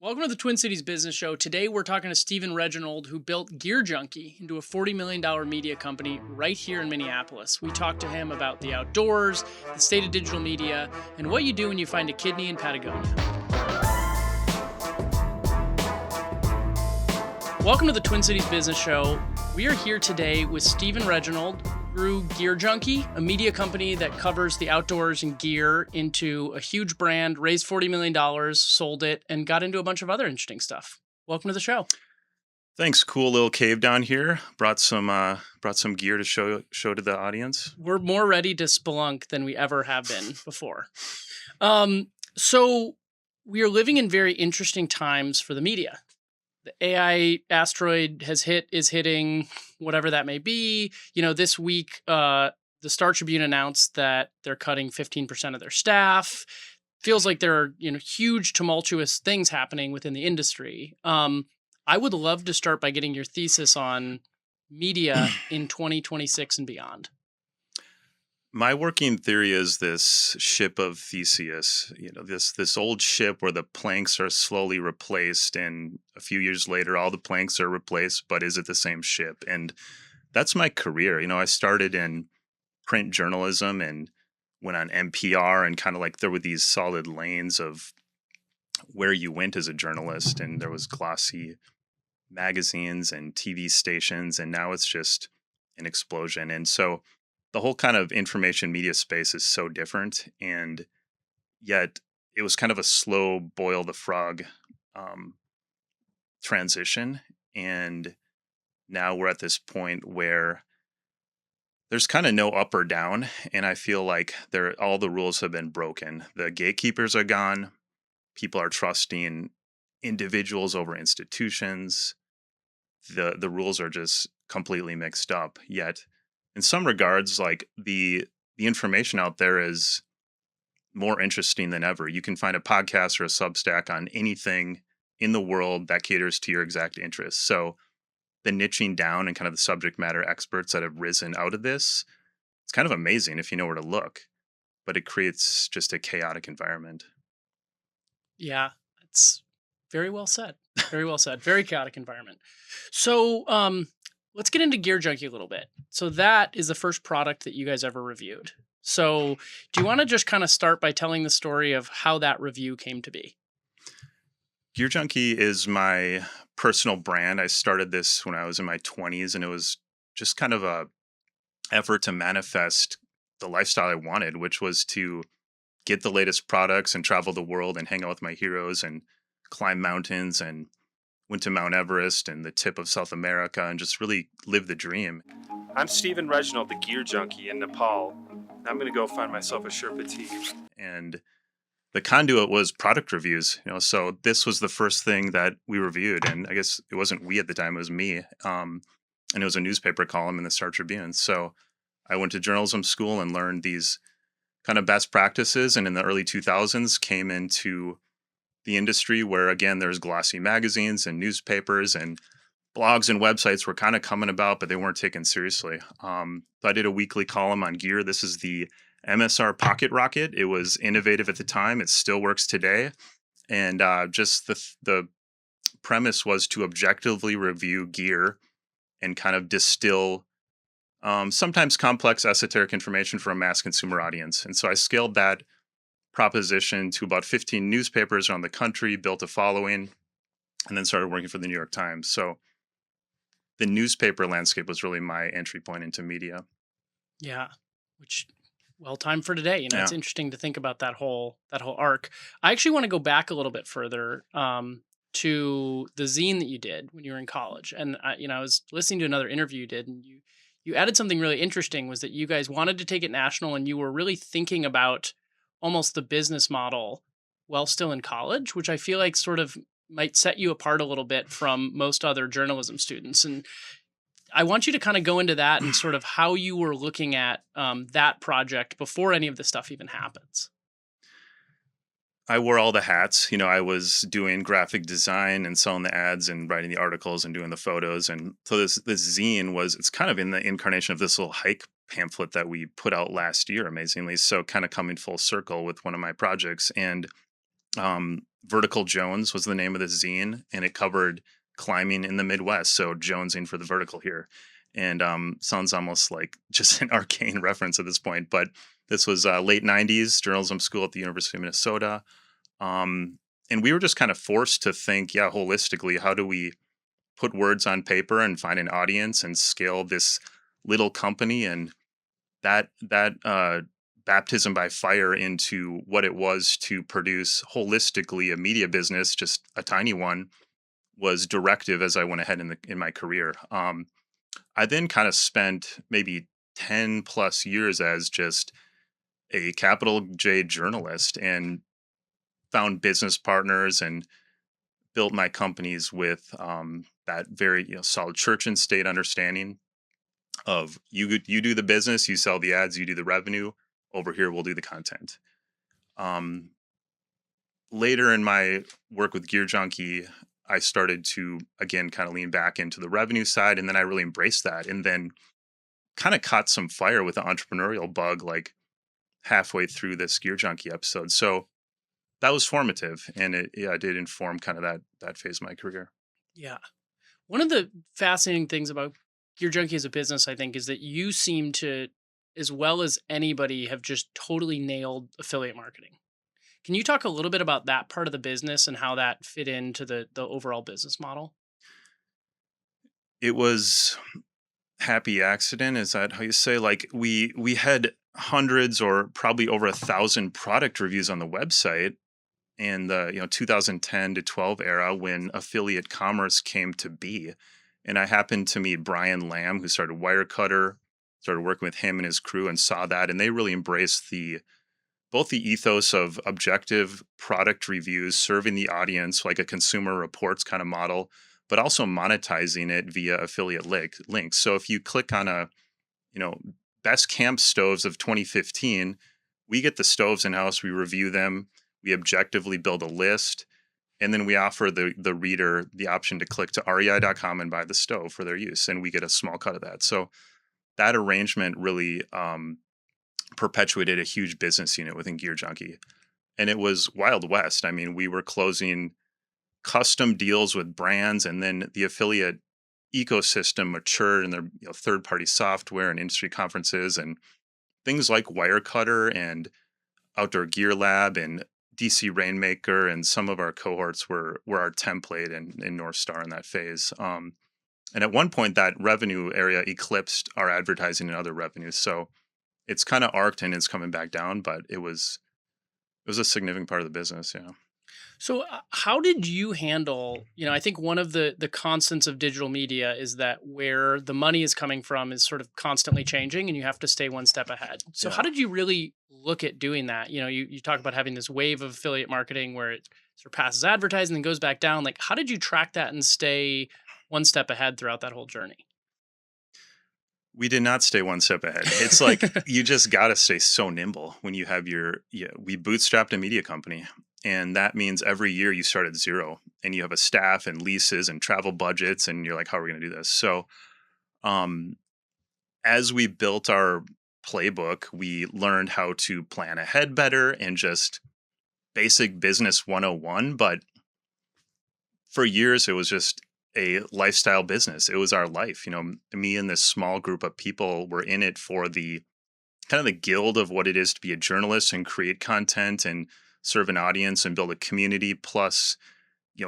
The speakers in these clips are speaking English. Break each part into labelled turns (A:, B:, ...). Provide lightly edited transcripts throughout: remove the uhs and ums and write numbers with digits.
A: Welcome to the Twin Cities Business Show. Today we're talking to Stephen Reginald, who built GearJunkie into a $40 million media company right here in Minneapolis. We talked to him about the outdoors, the state of digital media, and what you do when you find a kidney in Patagonia. Welcome to the Twin Cities Business Show. We are here today with Stephen Reginald, grew GearJunkie, a media company that covers the outdoors and gear, into a huge brand, raised $40 million, sold it, and got into a bunch of other interesting stuff. Welcome to the show.
B: Thanks. Cool little cave down here. Brought some gear to show to the audience.
A: We're more ready to spelunk than we ever have been before. So we are living in very interesting times for the media. The AI asteroid is hitting, whatever that may be. This week, the Star Tribune announced that they're cutting 15% of their staff. Feels like there are, huge tumultuous things happening within the industry. I would love to start by getting your thesis on media in 2026 and beyond.
B: My working theory is this ship of Theseus, this old ship where the planks are slowly replaced, and a few years later, all the planks are replaced, but is it the same ship? And that's my career. I started in print journalism and went on NPR, and kind of like there were these solid lanes of where you went as a journalist, and there was glossy magazines and TV stations, and now it's just an explosion. And so the whole kind of information media space is so different, and yet it was kind of a slow boil the frog transition. And now we're at this point where there's kind of no up or down, and I feel like all the rules have been broken. The gatekeepers are gone. People are trusting individuals over institutions. The rules are just completely mixed up. Yet in some regards, like the information out there is more interesting than ever. You can find a podcast or a Substack on anything in the world that caters to your exact interests. So the niching down and kind of the subject matter experts that have risen out of this, it's kind of amazing if you know where to look, but it creates just a chaotic environment.
A: Yeah, it's very well said. Very well said. Very chaotic environment. So, let's get into GearJunkie a little bit. So that is the first product that you guys ever reviewed. So do you want to just kind of start by telling the story of how that review came to be?
B: GearJunkie is my personal brand. I started this when I was in my 20s, and it was just kind of a effort to manifest the lifestyle I wanted, which was to get the latest products and travel the world and hang out with my heroes and climb mountains, and went to Mount Everest and the tip of South America and just really live the dream.
C: I'm Stephen Reginald, the GearJunkie in Nepal. I'm going to go find myself a Sherpa tea.
B: And the conduit was product reviews. So this was the first thing that we reviewed. And I guess it wasn't we at the time, it was me. And it was a newspaper column in the Star Tribune. So I went to journalism school and learned these kind of best practices. And in the early 2000s came into the industry where, again, there's glossy magazines and newspapers, and blogs and websites were kind of coming about, but they weren't taken seriously. So I did a weekly column on gear. This is the MSR Pocket Rocket. It was innovative at the time. It still works today. And just the premise was to objectively review gear and kind of distill sometimes complex esoteric information for a mass consumer audience. And so I scaled that proposition to about 15 newspapers around the country, built a following, and then started working for the New York Times. So the newspaper landscape was really my entry point into media.
A: Yeah, which well timed for today.
B: Yeah.
A: It's interesting to think about that whole arc. I actually want to go back a little bit further to the zine that you did when you were in college. And I was listening to another interview you did, and you added something really interesting, was that you guys wanted to take it national, and you were really thinking about almost the business model while still in college, which I feel like sort of might set you apart a little bit from most other journalism students. And I want you to kind of go into that and sort of how you were looking at that project before any of this stuff even happens.
B: I wore all the hats. I was doing graphic design and selling the ads and writing the articles and doing the photos. And so this zine it's kind of in the incarnation of this little hike pamphlet that we put out last year, amazingly. So kind of coming full circle with one of my projects. And Vertical Jones was the name of the zine, and it covered climbing in the Midwest. So jonesing for the vertical here. And sounds almost like just an arcane reference at this point, but this was late 90s journalism school at the University of Minnesota. Um, and we were just kind of forced to think, yeah, holistically, how do we put words on paper and find an audience and scale this little company? And that baptism by fire into what it was to produce holistically a media business, just a tiny one, was directive as I went ahead in my career. I then kind of spent maybe 10 plus years as just a capital J journalist and found business partners and built my companies with that very solid church and state understanding of you do the business, you sell the ads, you do the revenue. Over here, we'll do the content. Um, Later in my work with GearJunkie, I started to again kind of lean back into the revenue side, and then I really embraced that, and then kind of caught some fire with the entrepreneurial bug, like halfway through this GearJunkie episode. So that was formative, and it did inform kind of that phase of my career.
A: Yeah. One of the fascinating things about Gear Junkie as a business, I think, is that you seem to, as well as anybody, have just totally nailed affiliate marketing. Can you talk a little bit about that part of the business and how that fit into the overall business model?
B: It was happy accident. Is that how you say? Like we had hundreds or probably over 1,000 product reviews on the website in the 2010 to 12 era when affiliate commerce came to be. And I happened to meet Brian Lamb, who started Wirecutter, started working with him and his crew, and saw that, and they really embraced the both the ethos of objective product reviews, serving the audience like a consumer reports kind of model, but also monetizing it via affiliate links. So if you click on a, you know, best camp stoves of 2015, we get the stoves in house, we review them, we objectively build a list, and then we offer the reader the option to click to rei.com and buy the stove for their use, and we get a small cut of that. So that arrangement really perpetuated a huge business unit within GearJunkie. And it was Wild West. I mean, we were closing custom deals with brands, and then the affiliate ecosystem matured in their third-party software and industry conferences and things like Wirecutter and Outdoor Gear Lab and DC Rainmaker, and some of our cohorts were our template and North Star in that phase. And at one point, that revenue area eclipsed our advertising and other revenues. So it's kind of arced and it's coming back down, but it was a significant part of the business. Yeah.
A: So, how did you handle? I think one of the constants of digital media is that where the money is coming from is sort of constantly changing, and you have to stay one step ahead. So, how
B: Yeah.
A: did you really look at doing that? You talk about having this wave of affiliate marketing where it surpasses advertising and goes back down. Like, how did you track that and stay one step ahead throughout that whole journey?
B: We did not stay one step ahead. It's like you just got to stay so nimble when you have we bootstrapped a media company. And that means every year you start at zero and you have a staff and leases and travel budgets. And you're like, how are we going to do this? So, um, as we built our playbook, we learned how to plan ahead better and just basic business 101. But for years, it was just a lifestyle business. It was our life. Me and this small group of people were in it for the kind of the guild of what it is to be a journalist and create content and serve an audience and build a community, plus,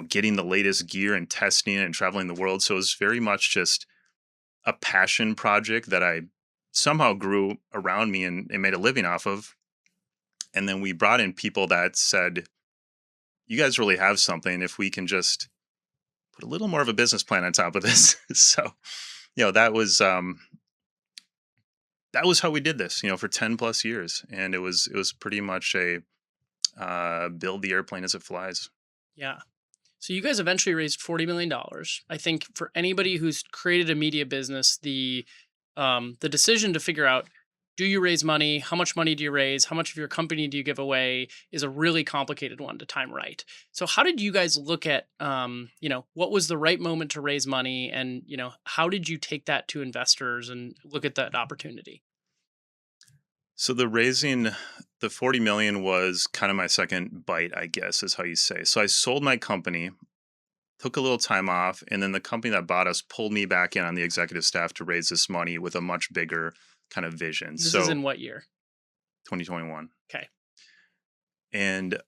B: getting the latest gear and testing it and traveling the world. So it was very much just a passion project that I somehow grew around me and made a living off of. And then we brought in people that said, you guys really have something if we can just put a little more of a business plan on top of this. So, that was how we did this, for 10 plus years. And it was pretty much a build the airplane as it flies.
A: Yeah. So you guys eventually raised $40 million. I think for anybody who's created a media business, the decision to figure out, do you raise money? How much money do you raise? How much of your company do you give away? Is a really complicated one to time right. So how did you guys look at, what was the right moment to raise money, and how did you take that to investors and look at that opportunity?
B: So the raising the 40 million was kind of my second bite, I guess, is how you say. So I sold my company, took a little time off, and then the company that bought us pulled me back in on the executive staff to raise this money with a much bigger kind of vision.
A: This is
B: So
A: in what year?
B: 2021.
A: Okay.
B: And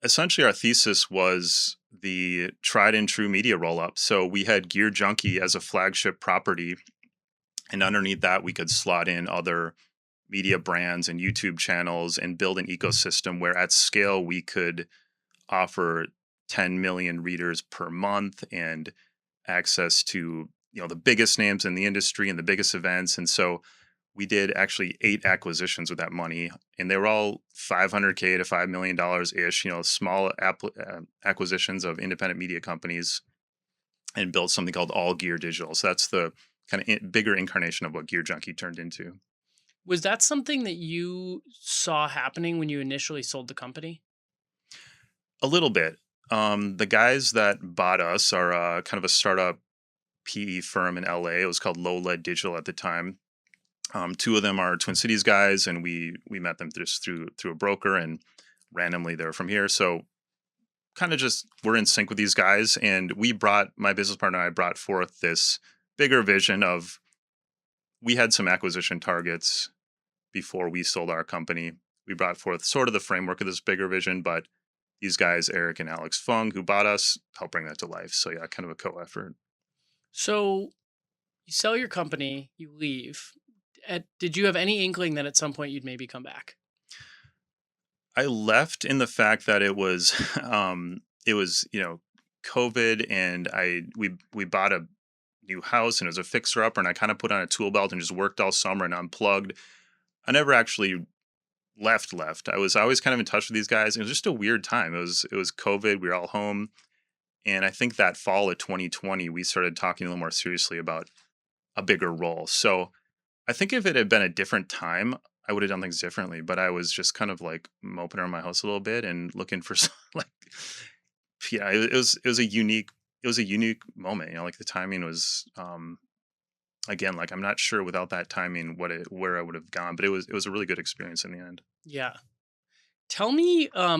B: essentially our thesis was the tried and true media roll up. So we had GearJunkie as a flagship property, and underneath that we could slot in other media brands and YouTube channels and build an ecosystem where at scale we could offer 10 million readers per month and access to the biggest names in the industry and the biggest events. And so we did actually 8 acquisitions with that money, and they were all $500K to $5 million ish, small acquisitions of independent media companies, and built something called All Gear Digital. So that's the kind of bigger incarnation of what GearJunkie turned into.
A: Was that something that you saw happening when you initially sold the company?
B: A little bit. The guys that bought us are kind of a startup PE firm in LA. It was called Low Lead Digital at the time. 2 of them are Twin Cities guys, and we met them just through a broker, and randomly they're from here. So kind of just we're in sync with these guys, and my business partner and I brought forth this bigger vision of, we had some acquisition targets before we sold our company. We brought forth sort of the framework of this bigger vision, but these guys, Eric and Alex Fung, who bought us, helped bring that to life. So yeah, kind of a co-effort.
A: So you sell your company, you leave. Did you have any inkling that at some point you'd maybe come back?
B: I left in the fact that it was COVID, and we bought a new house, and it was a fixer upper, and I kind of put on a tool belt and just worked all summer and unplugged. I never actually left. I was always kind of in touch with these guys. It was just a weird time. It was COVID. We were all home, and I think that fall of 2020 we started talking a little more seriously about a bigger role. So I think if it had been a different time, I would have done things differently. But I was just kind of like moping around my house a little bit and looking for like, yeah, it was a unique moment. Like the timing was, again, like I'm not sure without that timing where I would have gone, but it was a really good experience in the end.
A: Yeah. Tell me a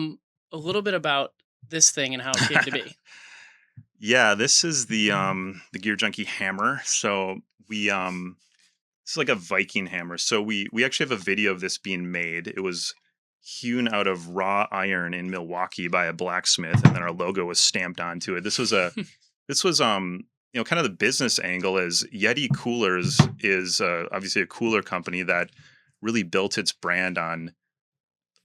A: little bit about this thing and how it came to be.
B: Yeah, this is the GearJunkie hammer. So it's like a Viking hammer. So we actually have a video of this being made. It was hewn out of raw iron in Milwaukee by a blacksmith, and then our logo was stamped onto it. This was kind of the business angle. Is Yeti Coolers is obviously a cooler company that really built its brand on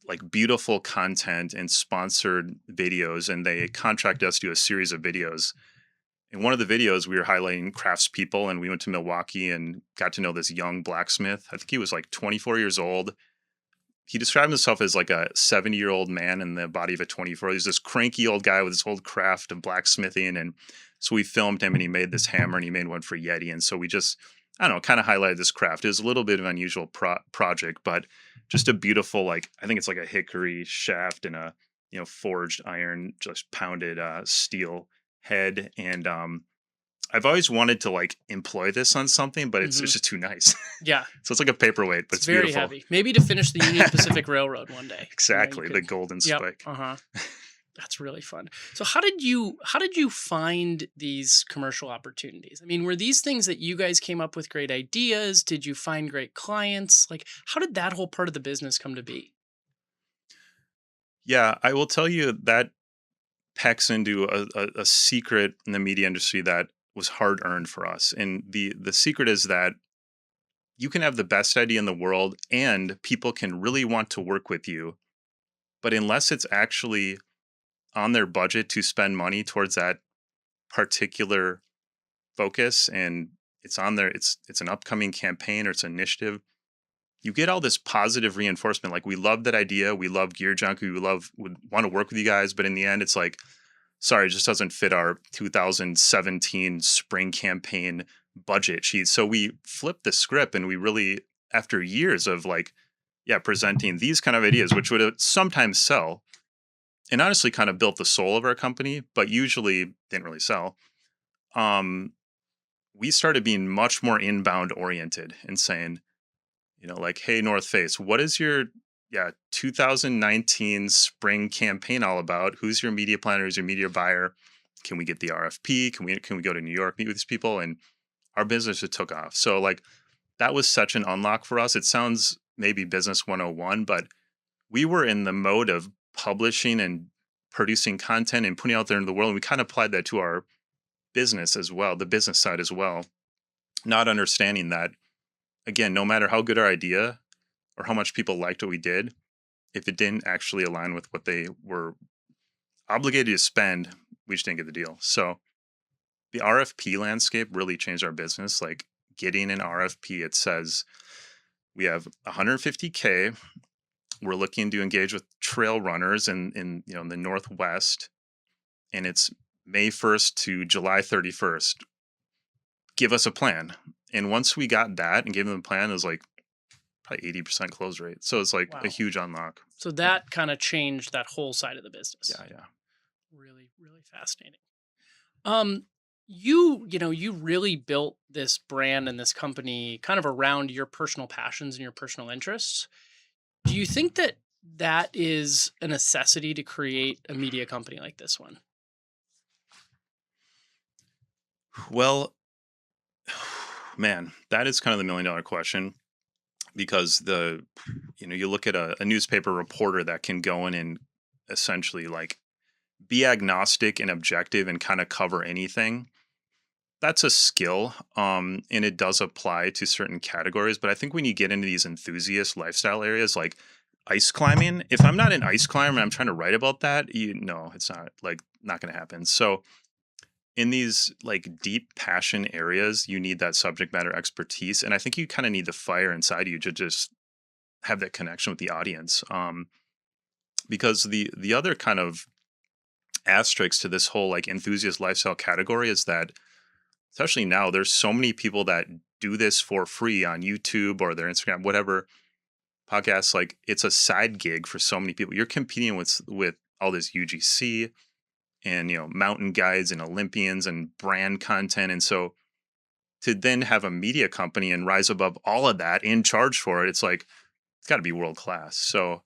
B: like beautiful content and sponsored videos, and they contracted us to do a series of videos. In one of the videos, we were highlighting craftspeople, and we went to Milwaukee and got to know this young blacksmith. I think he was like 24 years old. He described himself as like a 70-year-old man in the body of a 24. He's this cranky old guy with his whole craft of blacksmithing. And so we filmed him, and he made this hammer, and he made one for Yeti. And so we just, I don't know, kind of highlighted this craft. It was a little bit of an unusual project, but just a beautiful, like, I think it's like a hickory shaft and a, forged iron, just pounded steel head. And I've always wanted to like employ this on something, but it's just too nice.
A: Yeah.
B: So it's like a paperweight, but it's
A: very
B: beautiful.
A: Heavy. Maybe to finish the Union Pacific Railroad one day.
B: Exactly, the golden spike.
A: That's really fun. So how did you find these commercial opportunities? I mean, were these things that you guys came up with great ideas? Did you find great clients? Like, how did that whole part of the business come to be?
B: Yeah, I will tell you that pecks into a secret in the media industry that was hard earned for us. And the secret is that you can have the best idea in the world and people can really want to work with you, but unless it's actually on their budget to spend money towards that particular focus, and it's on there, it's an upcoming campaign or it's an initiative, you get all this positive reinforcement. Like, we love that idea, we love GearJunkie, would want to work with you guys, but in the end it's like, sorry, it just doesn't fit our 2017 spring campaign budget sheet. So we flipped the script, and we really, after years of like, presenting these kind of ideas, which would sometimes sell, and honestly kind of built the soul of our company, but usually didn't really sell. We started being much more inbound oriented and saying, like, hey, North Face, what is your 2019 spring campaign all about? Who's your media planner? Who's your media buyer? Can we get the RFP? Can we go to New York, meet with these people? And our business just took off. So like that was such an unlock for us. It sounds maybe business 101, but we were in the mode of publishing and producing content and putting out there in the world. And we kind of applied that to our business as well, the business side as well, not understanding that, again, no matter how good our idea or how much people liked what we did, if it didn't actually align with what they were obligated to spend, we just didn't get the deal. So the RFP landscape really changed our business. Like getting an RFP, it says we have 150K. We're looking to engage with trail runners in in the Northwest, and it's May 1st to July 31st. Give us a plan. And once we got that and gave them a plan, it was like probably 80% close rate. So it's like a
A: Wow.
B: huge unlock.
A: So that kind of changed that whole side of the business.
B: Yeah.
A: Really, really fascinating. Um, you really built this brand and this company kind of around your personal passions and your personal interests. Do you think that that is a necessity to create a media company like this one?
B: Well, man, that is kind of the $1 million question, because you look at a newspaper reporter that can go in and essentially like be agnostic and objective and kind of cover anything. That's a skill, and it does apply to certain categories. But I think when you get into these enthusiast lifestyle areas like ice climbing, if I'm not an ice climber and I'm trying to write about that, it's not going to happen. So in these like deep passion areas, you need that subject matter expertise, and I think you kind of need the fire inside you to just have that connection with the audience. Because the other kind of asterisks to this whole like enthusiast lifestyle category is that, especially now, there's so many people that do this for free on YouTube or their Instagram, whatever podcasts. Like it's a side gig for so many people. You're competing with all this UGC and mountain guides and Olympians and brand content, and so to then have a media company and rise above all of that and charge for it, it's like it's got to be world class. So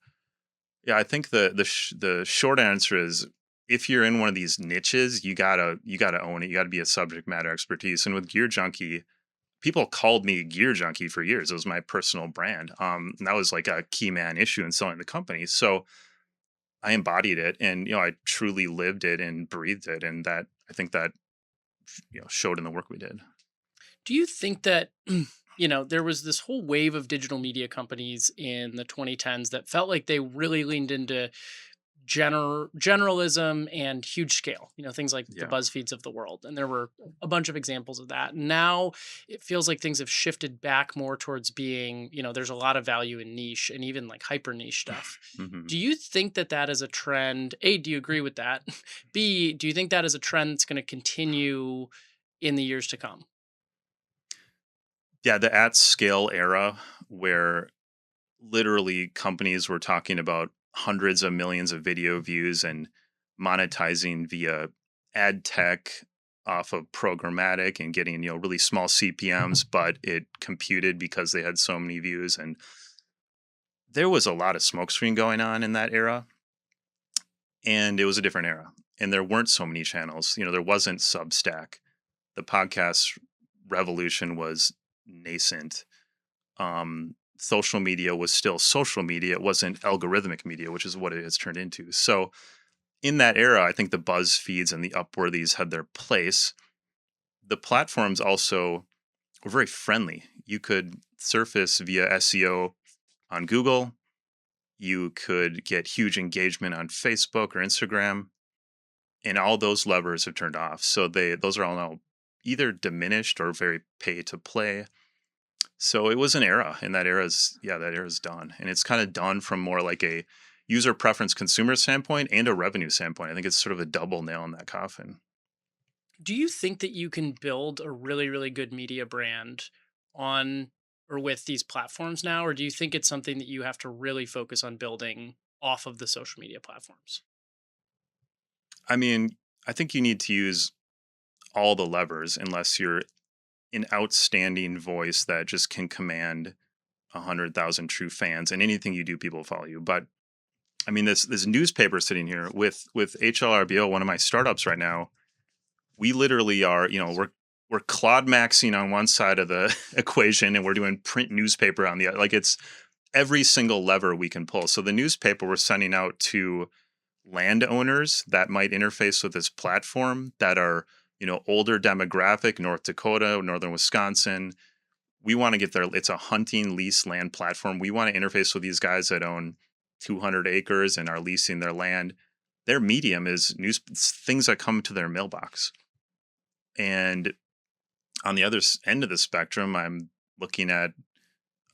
B: yeah, I think the short answer is, if you're in one of these niches, you gotta own it. You gotta be a subject matter expertise. And with GearJunkie, people called me GearJunkie for years. It was my personal brand. And that was like a key man issue in selling the company. So I embodied it, and I truly lived it and breathed it, and that I think that showed in the work we did.
A: Do you think that there was this whole wave of digital media companies in the 2010s that felt like they really leaned into generalism and huge scale, things like the
B: Yeah.
A: BuzzFeeds of the world. And there were a bunch of examples of that. Now it feels like things have shifted back more towards being, there's a lot of value in niche and even like hyper niche stuff.
B: hmm
A: Do you think that that is a trend? A, do you agree with that? B, do you think that is a trend that's going to continue in the years to come?
B: Yeah, the at scale era where literally companies were talking about hundreds of millions of video views and monetizing via ad tech off of programmatic and getting really small CPMs, but it computed because they had so many views. And there was a lot of smokescreen going on in that era, and it was a different era, and there weren't so many channels. There wasn't Substack. The podcast revolution was nascent. Social media was still social media. It wasn't algorithmic media, which is what it has turned into. So in that era, I think the BuzzFeeds and the Upworthies had their place. The platforms also were very friendly. You could surface via SEO on Google. You could get huge engagement on Facebook or Instagram, and all those levers have turned off. So those are all now either diminished or very pay to play. So it was an era, and that era's done. And it's kind of done from more like a user preference consumer standpoint and a revenue standpoint. I think it's sort of a double nail in that coffin.
A: Do you think that you can build a really, really good media brand on or with these platforms now? Or do you think it's something that you have to really focus on building off of the social media platforms?
B: I mean, I think you need to use all the levers unless you're an outstanding voice that just can command 100,000 true fans, and anything you do, people follow you. But I mean, this newspaper sitting here with HLRBO, one of my startups right now, we literally are, we're cloud maxing on one side of the equation, and we're doing print newspaper on the other. Like, it's every single lever we can pull. So the newspaper we're sending out to landowners that might interface with this platform that are, older demographic, North Dakota, northern Wisconsin. We want to get there. It's a hunting lease land platform. We want to interface with these guys that own 200 acres and are leasing their land. Their medium is news, things that come to their mailbox. And on the other end of the spectrum, I'm looking at,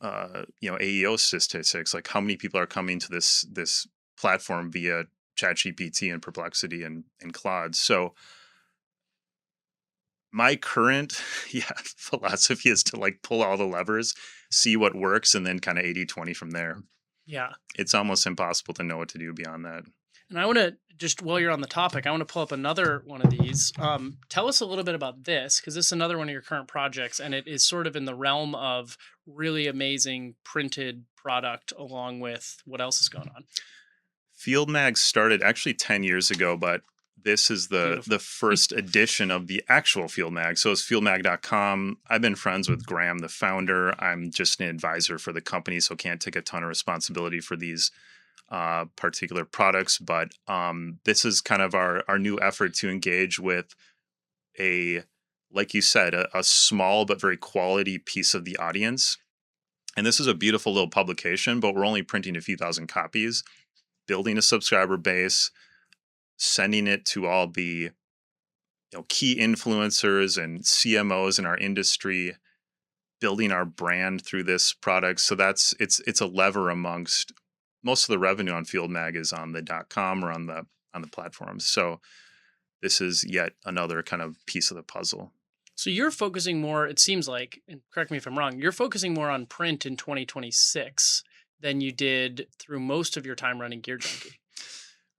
B: AEO statistics, like how many people are coming to this platform via ChatGPT and Perplexity and Claude. So my current philosophy is to like pull all the levers, see what works, and then kind of 80-20 from there.
A: Yeah.
B: It's almost impossible to know what to do beyond that.
A: And I want to just, while you're on the topic, I want to pull up another one of these. Tell us a little bit about this, because this is another one of your current projects, and it is sort of in the realm of really amazing printed product, along with what else is going on.
B: Field Mag started actually 10 years ago, but this is the first edition of the actual Field Mag. So it's fieldmag.com. I've been friends with Graham, the founder. I'm just an advisor for the company, so can't take a ton of responsibility for these particular products. But this is kind of our new effort to engage with like you said, a small but very quality piece of the audience. And this is a beautiful little publication, but we're only printing a few thousand copies, building a subscriber base, sending it to all the key influencers and CMOs in our industry, building our brand through this product. So it's a lever amongst most of the revenue on Field Mag is on the .com or on the platforms. So this is yet another kind of piece of the puzzle.
A: So you're focusing more, it seems like, and correct me if I'm wrong, you're focusing more on print in 2026 than you did through most of your time running GearJunkie.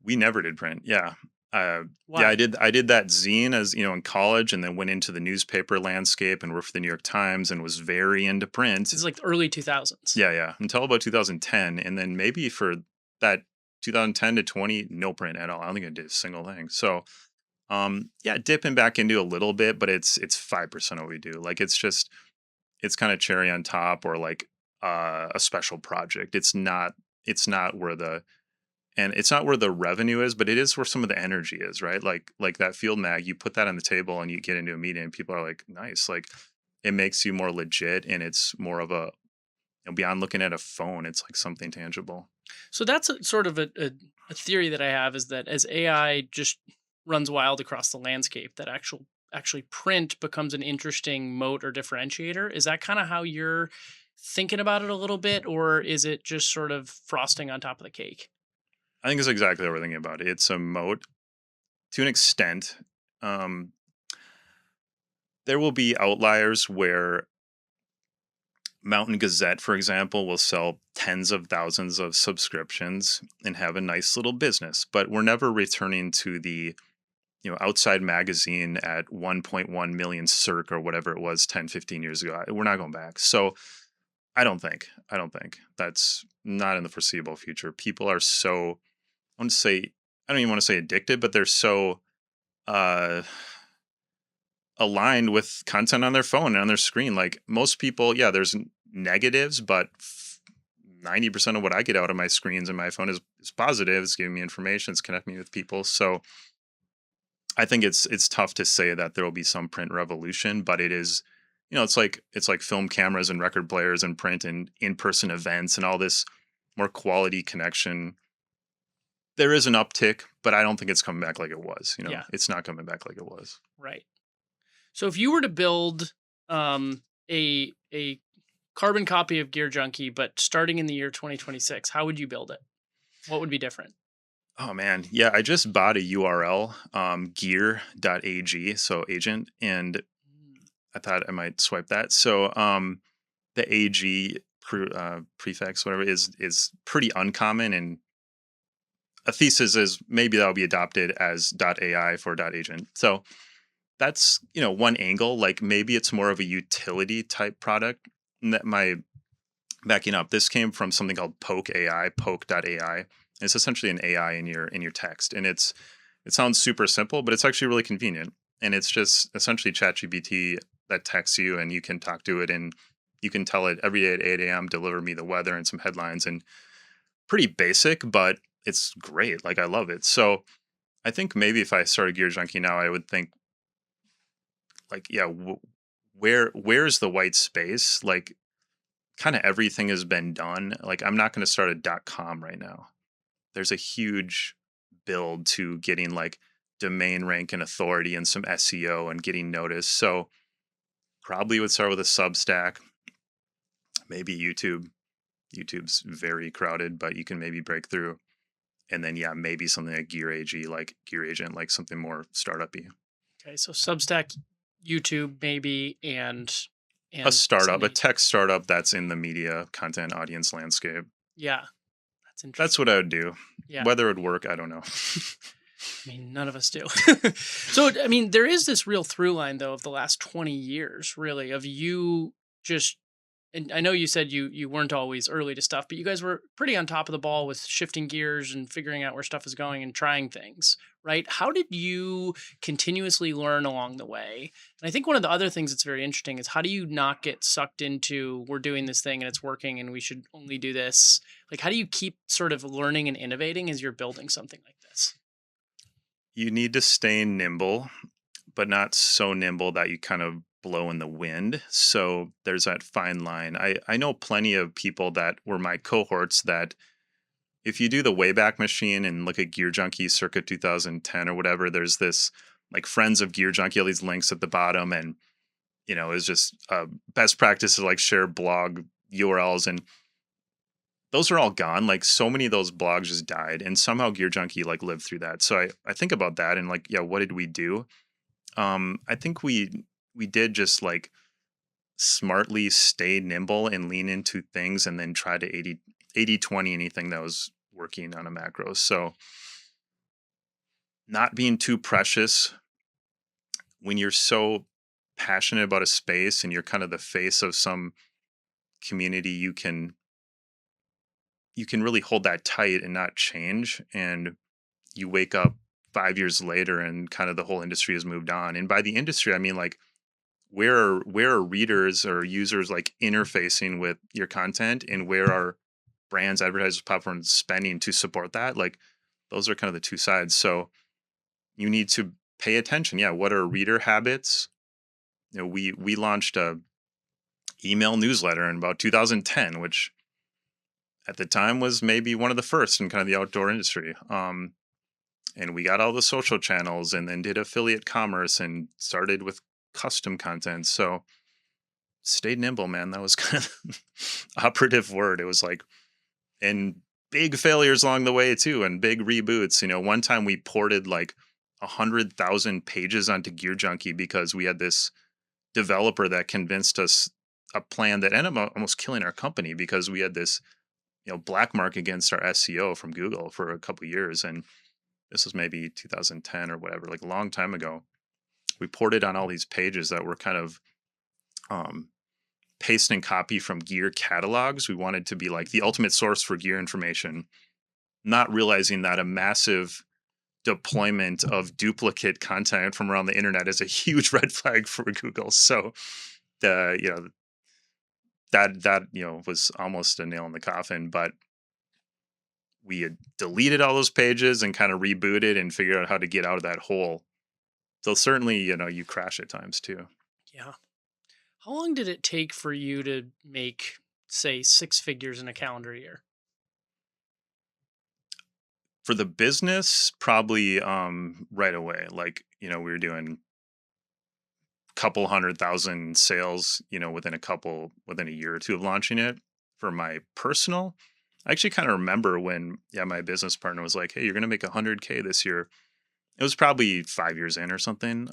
B: We never did print. Yeah.
A: Why?
B: Yeah, I did that zine as, in college, and then went into the newspaper landscape and worked for the New York Times and was very into print.
A: This is like the early 2000s.
B: Yeah. Until about 2010. And then maybe for that 2010 to 20, no print at all. I don't think I did a single thing. So, dipping back into a little bit, but it's 5% of what we do. Like, it's kind of cherry on top, or like a special project. It's not where it's not where the revenue is, but it is where some of the energy is, right? Like that Field Mag, you put that on the table and you get into a meeting and people are like, nice. Like, it makes you more legit, and it's more of a, beyond looking at a phone, it's like something tangible.
A: So that's sort of a theory that I have, is that as AI just runs wild across the landscape, that actually print becomes an interesting moat or differentiator. Is that kind of how you're thinking about it a little bit, or is it just sort of frosting on top of the cake?
B: I think it's exactly what we're thinking about. It's a moat to an extent. There will be outliers where Mountain Gazette, for example, will sell tens of thousands of subscriptions and have a nice little business, but we're never returning to the Outside Magazine at 1.1 million circ or whatever it was 10, 15 years ago. We're not going back. So I don't think that's not in the foreseeable future. People are so, I don't even want to say addicted, but they're so aligned with content on their phone and on their screen. Like, most people, there's negatives, but 90% of what I get out of my screens and my phone is positive. It's giving me information. It's connecting me with people. So I think it's tough to say that there will be some print revolution, but it is, it's like film cameras and record players and print and in-person events and all this more quality connection. There is an uptick, but I don't think it's coming back like it was. It's not coming back like it was.
A: Right. So if you were to build a carbon copy of GearJunkie, but starting in the year 2026, how would you build it? What would be different?
B: Oh man, yeah, I just bought a URL, gear.ag, so agent, and I thought I might swipe that. So the AG prefix, whatever, is pretty uncommon, and a thesis is maybe that'll be adopted as .ai for .agent. So that's, one angle. Like, maybe it's more of a utility type product. And that my backing up, this came from something called Poke AI, poke.ai. It's essentially an AI in your text, and it sounds super simple, but it's actually really convenient. And it's just essentially ChatGPT that texts you, and you can talk to it, and you can tell it every day at 8 a.m. deliver me the weather and some headlines, and pretty basic, but it's great. Like I love it. So I think maybe if I started GearJunkie now, I would think like, yeah, where's the white space? Like kind of everything has been done. Like I'm not going to start a .com right now. There's a huge build to getting like domain rank and authority and some SEO and getting noticed. So probably would start with a Substack, maybe YouTube. YouTube's very crowded, but you can maybe break through. And then yeah, maybe something like Gear Agent, like something more startup-y.
A: Okay, so Substack, YouTube, maybe,
B: A
A: and
B: startup, a
A: something.
B: tech startup that's in the media content audience landscape.
A: Yeah, that's
B: That's
A: interesting.
B: what I would do.
A: Yeah,
B: Whether it would work, I don't know.
A: I mean, none of us do. So, I mean, there is this real through line, though, of the last 20 years, really, of you just, and I know you said you weren't always early to stuff, but you guys were pretty on top of the ball with shifting gears and figuring out where stuff is going and trying things, right? How did you continuously learn along the way? And I think one of the other things that's very interesting is how do you not get sucked into we're doing this thing and it's working and we should only do this? Like, how do you keep sort of learning and innovating as you're building something like this?
B: You need to stay nimble, but not so nimble that you kind of blow in the wind. So there's that fine line. I know plenty of people that were my cohorts that if you do the Wayback Machine and look at Gear Junkie circa 2010 or whatever, there's this like friends of Gear Junkie, all these links at the bottom. And, it's just best practice to like share blog URLs. And those are all gone. Like so many of those blogs just died. And somehow Gear Junkie like lived through that. So I think about that and like, yeah, what did we do? I think we did just like smartly stay nimble and lean into things and then try to 80/20 anything that was working on a macro. So not being too precious when you're so passionate about a space and you're kind of the face of some community, you can really hold that tight and not change. And you wake up 5 years later and kind of the whole industry has moved on. And by the industry, I mean like where are readers or users like interfacing with your content, and where are brands, advertisers, platforms spending to support that? Like those are kind of the two sides. So you need to pay attention. Yeah, what are reader habits? We launched a email newsletter in about 2010, which at the time was maybe one of the first in kind of the outdoor industry. And we got all the social channels and then did affiliate commerce and started with custom content. So stay nimble, man. That was kind of operative word. It was like, and big failures along the way too, and big reboots. One time we ported like 100,000 pages onto GearJunkie because we had this developer that convinced us a plan that ended up almost killing our company because we had this, black mark against our SEO from Google for a couple of years. And this was maybe 2010 or whatever, like a long time ago. We ported on all these pages that were kind of paste and copy from gear catalogs. We wanted to be like the ultimate source for gear information, not realizing that a massive deployment of duplicate content from around the internet is a huge red flag for Google. So the that was almost a nail in the coffin, but we had deleted all those pages and kind of rebooted and figured out how to get out of that hole. So certainly, you crash at times too.
A: Yeah. How long did it take for you to make, say, six figures in a calendar year?
B: For the business, probably right away. Like, we were doing couple 100,000 sales, within a year or two of launching it. For my personal, I actually kind of remember when, my business partner was like, "Hey, you're going to make 100K this year." It was probably 5 years in or something.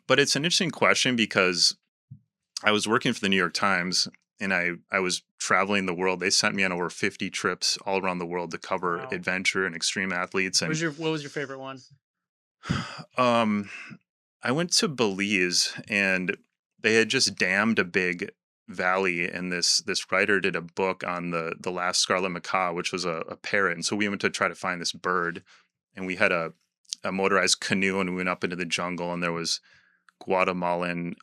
B: But it's an interesting question because I was working for the New York Times and I was traveling the world. They sent me on over 50 trips all around the world to cover
A: Wow.
B: adventure and extreme athletes. And
A: What was your favorite one?
B: um, I went to Belize and they had just dammed a big Valley, and this writer did a book on the last scarlet macaw, which was a parrot. And so we went to try to find this bird, and we had a motorized canoe, and we went up into the jungle, and there was Guatemalan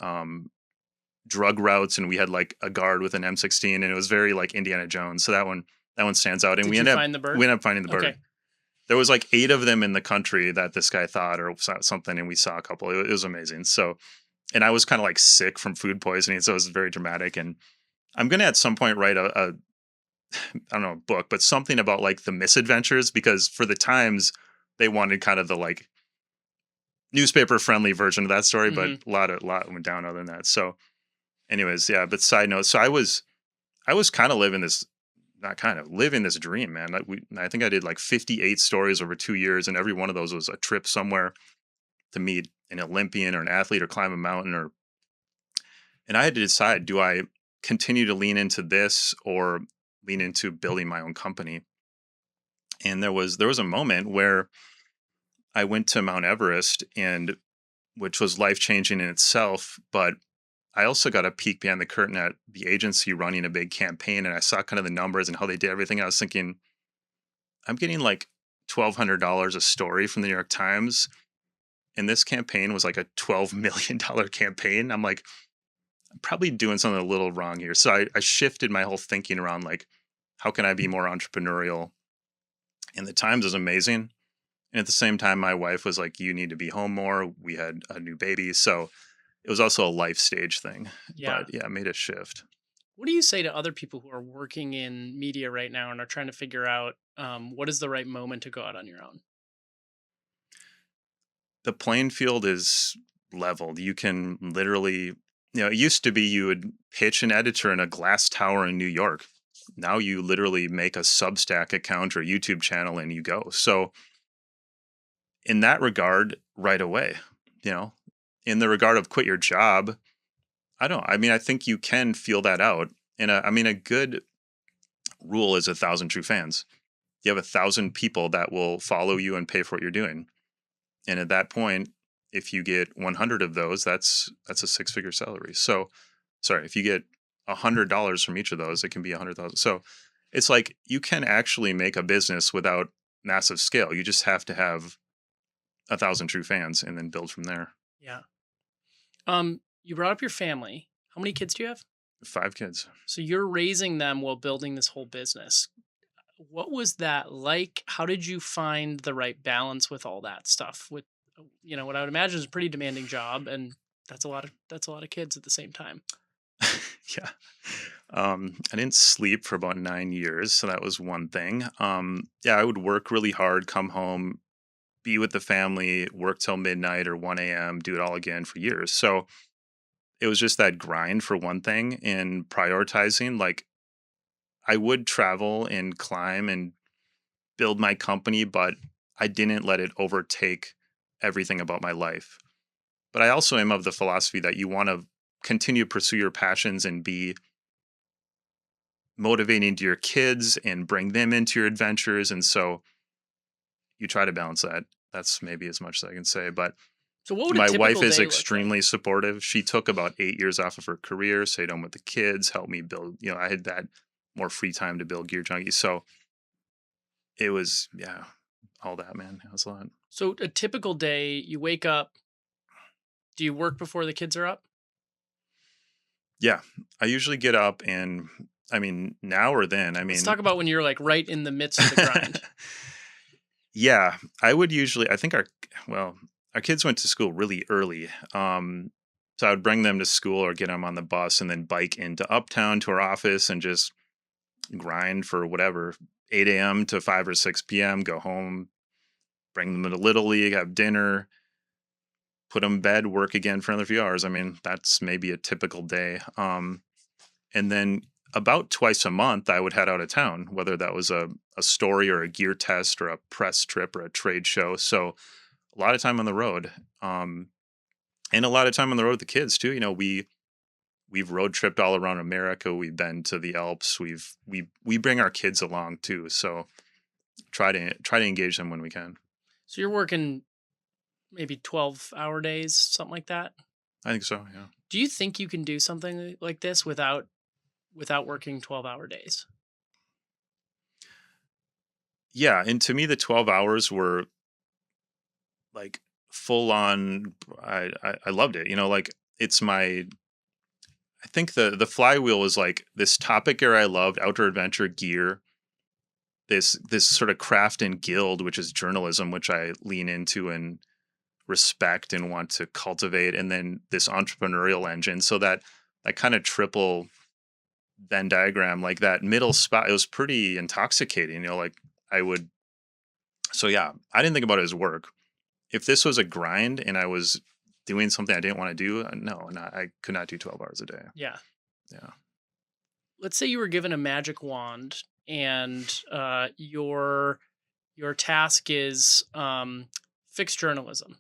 B: drug routes, and we had like a guard with an M16, and it was very like Indiana Jones. So that one stands out. And
A: Did
B: we
A: you
B: ended up
A: find the bird?
B: we ended up finding the bird.
A: Okay.
B: There was like 8 of them in the country that this guy thought or something, and we saw a couple. It was amazing. So, and I was kind of like sick from food poisoning, so it was very dramatic. And I'm gonna at some point write a I don't know, a book, but something about like the misadventures, because for the Times they wanted kind of the like newspaper friendly version of that story, but
A: Mhm.
B: a lot went down other than that. So, anyways, yeah. But side note, so I was kind of living this, not kind of living this dream, man. Like I think I did like 58 stories over 2 years, and every one of those was a trip somewhere to meet an Olympian or an athlete or climb a mountain, and I had to decide, do I continue to lean into this or lean into building my own company? And there was a moment where I went to Mount Everest, and which was life changing in itself, but I also got a peek behind the curtain at the agency running a big campaign, and I saw kind of the numbers and how they did everything. I was thinking, I'm getting like $1,200 a story from the New York Times, and this campaign was like a $12 million campaign. I'm like, I'm probably doing something a little wrong here. So I shifted my whole thinking around like, how can I be more entrepreneurial? And the Times is amazing. And at the same time, my wife was like, you need to be home more. We had a new baby. So it was also a life stage thing.
A: Yeah.
B: But yeah, it made a shift.
A: What do you say to other people who are working in media right now and are trying to figure out what is the right moment to go out on your own?
B: The playing field is leveled. You can literally, it used to be you would pitch an editor in a glass tower in New York. Now you literally make a Substack account or YouTube channel and you go. So in that regard, right away, you know, in the regard of quit your job, I mean, I think you can feel that out. And I mean, a good rule is 1,000 true fans. You have 1,000 people that will follow you and pay for what you're doing. And at that point, if you get 100 of those, that's a 6-figure salary. So, sorry, if you get $100 from each of those, it can be 100,000. So, it's like you can actually make a business without massive scale. You just have to have 1,000 true fans and then build from there.
A: Yeah. You brought up your family. How many kids do you have?
B: 5 kids.
A: So you're raising them while building this whole business. What was that like? How did you find the right balance with all that stuff? With what I would imagine is a pretty demanding job, and that's a lot of kids at the same time.
B: Yeah. I didn't sleep for about 9 years, so that was one thing. Yeah, I would work really hard, come home, be with the family, work till midnight or 1 a.m., do it all again for years. So it was just that grind for one thing, and prioritizing. Like I would travel and climb and build my company, but I didn't let it overtake everything about my life. But I also am of the philosophy that you want to continue to pursue your passions and be motivating to your kids and bring them into your adventures. And so you try to balance that. That's maybe as much as I can say. But
A: So what would a
B: my wife
A: typical
B: is
A: day look like?
B: extremely supportive. She took about 8 years off of her career, stayed home with the kids, helped me build, I had that more free time to build GearJunkie. So it was, yeah, all that, man. It was a lot.
A: So a typical day, you wake up. Do you work before the kids are up?
B: Yeah. I usually get up and, I mean, now or then,
A: Let's talk about when you're like right in the midst of the grind.
B: Yeah, I would usually. I think our kids went to school really early. So I would bring them to school or get them on the bus and then bike into Uptown to our office and just grind for whatever 8 a.m. to 5 or 6 p.m. Go home, bring them to Little League, have dinner, put them in bed, work again for another few hours. I mean, that's maybe a typical day. And then about twice a month, I would head out of town, whether that was a story or a gear test or a press trip or a trade show. So a lot of time on the road, and a lot of time on the road with the kids too. We've road tripped all around America. We've been to the Alps. We bring our kids along too. So try to engage them when we can.
A: So you're working maybe 12-hour days, something like that.
B: I think so. Yeah.
A: Do you think you can do something like this without without working 12-hour days?
B: Yeah, and to me, the 12 hours were like full on. I loved it. Like it's my. I think the flywheel was like this topic area I loved, outdoor adventure gear, this sort of craft and guild, which is journalism, which I lean into and respect and want to cultivate, and then this entrepreneurial engine. So that kind of triple Venn diagram, like that middle spot, it was pretty intoxicating. Like I would. So yeah, I didn't think about it as work. If this was a grind and I was doing something I didn't want to do, no, I could not do 12 hours a day.
A: Yeah.
B: Yeah.
A: Let's say you were given a magic wand and your task is fix journalism,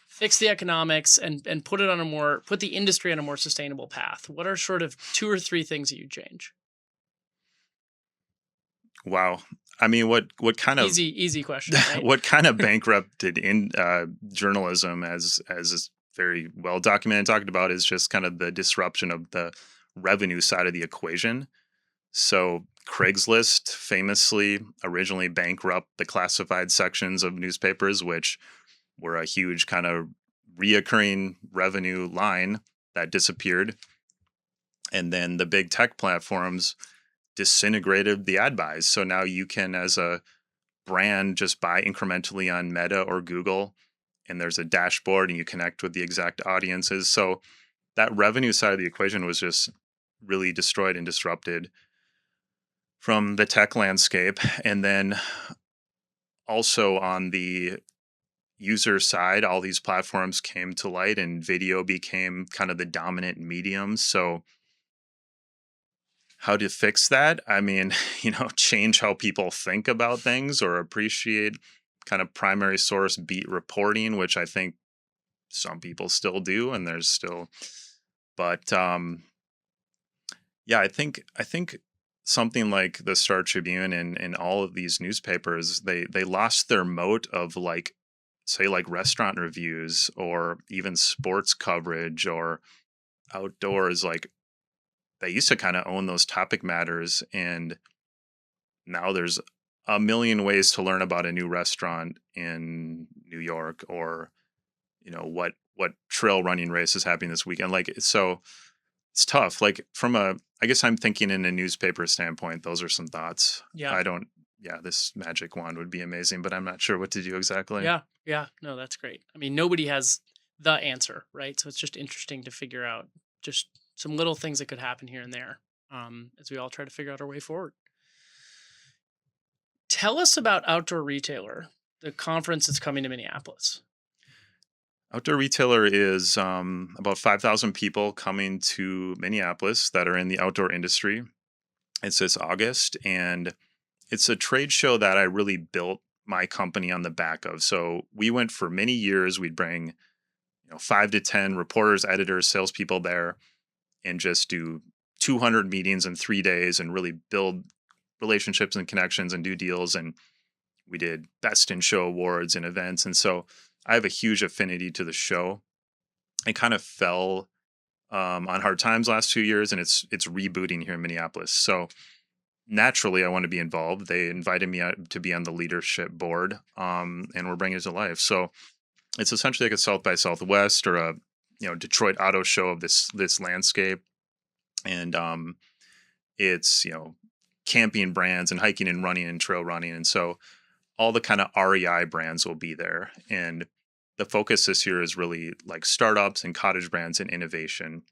A: fix the economics, and put the industry on a more sustainable path. What are sort of 2 or 3 things that you'd change?
B: Wow. I mean, what kind of
A: Easy question, right?
B: what kind of bankrupted in journalism, as is very well documented and talked about, is just kind of the disruption of the revenue side of the equation. So Craigslist famously originally bankrupt the classified sections of newspapers, which were a huge kind of reoccurring revenue line that disappeared. And then the big tech platforms disintegrated the ad buys. So now you can, as a brand, just buy incrementally on Meta or Google, and there's a dashboard and you connect with the exact audiences. So that revenue side of the equation was just really destroyed and disrupted from the tech landscape. And then also on the user side, all these platforms came to light and video became kind of the dominant medium. So how to fix that? I mean, change how people think about things or appreciate kind of primary source beat reporting, which I think some people still do, and there's still, but yeah, I think something like the Star Tribune and all of these newspapers, they lost their moat of, like, say, like restaurant reviews or even sports coverage or outdoors. Like, they used to kind of own those topic matters, and now there's a million ways to learn about a new restaurant in New York, or what trail running race is happening this weekend. Like, so it's tough. Like, I guess I'm thinking in a newspaper standpoint, those are some thoughts.
A: Yeah.
B: I don't. Yeah, this magic wand would be amazing, but I'm not sure what to do exactly.
A: Yeah. Yeah. No, that's great. I mean, nobody has the answer, right? So it's just interesting to figure out just some little things that could happen here and there, as we all try to figure out our way forward. Tell us about Outdoor Retailer, the conference that's coming to Minneapolis.
B: Outdoor Retailer is about 5,000 people coming to Minneapolis that are in the outdoor industry. It's this August, and it's a trade show that I really built my company on the back of. So we went for many years. We'd bring 5 to 10 reporters, editors, salespeople there, and just do 200 meetings in 3 days and really build relationships and connections and do deals. And we did best in show awards and events. And so I have a huge affinity to the show. It kind of fell on hard times last 2 years, and it's rebooting here in Minneapolis. So naturally, I want to be involved. They invited me out to be on the leadership board, and we're bringing it to life. So it's essentially like a South by Southwest or a Detroit Auto Show of this landscape, and it's camping brands and hiking and running and trail running, and so all the kind of REI brands will be there. And the focus this year is really like startups and cottage brands and innovation.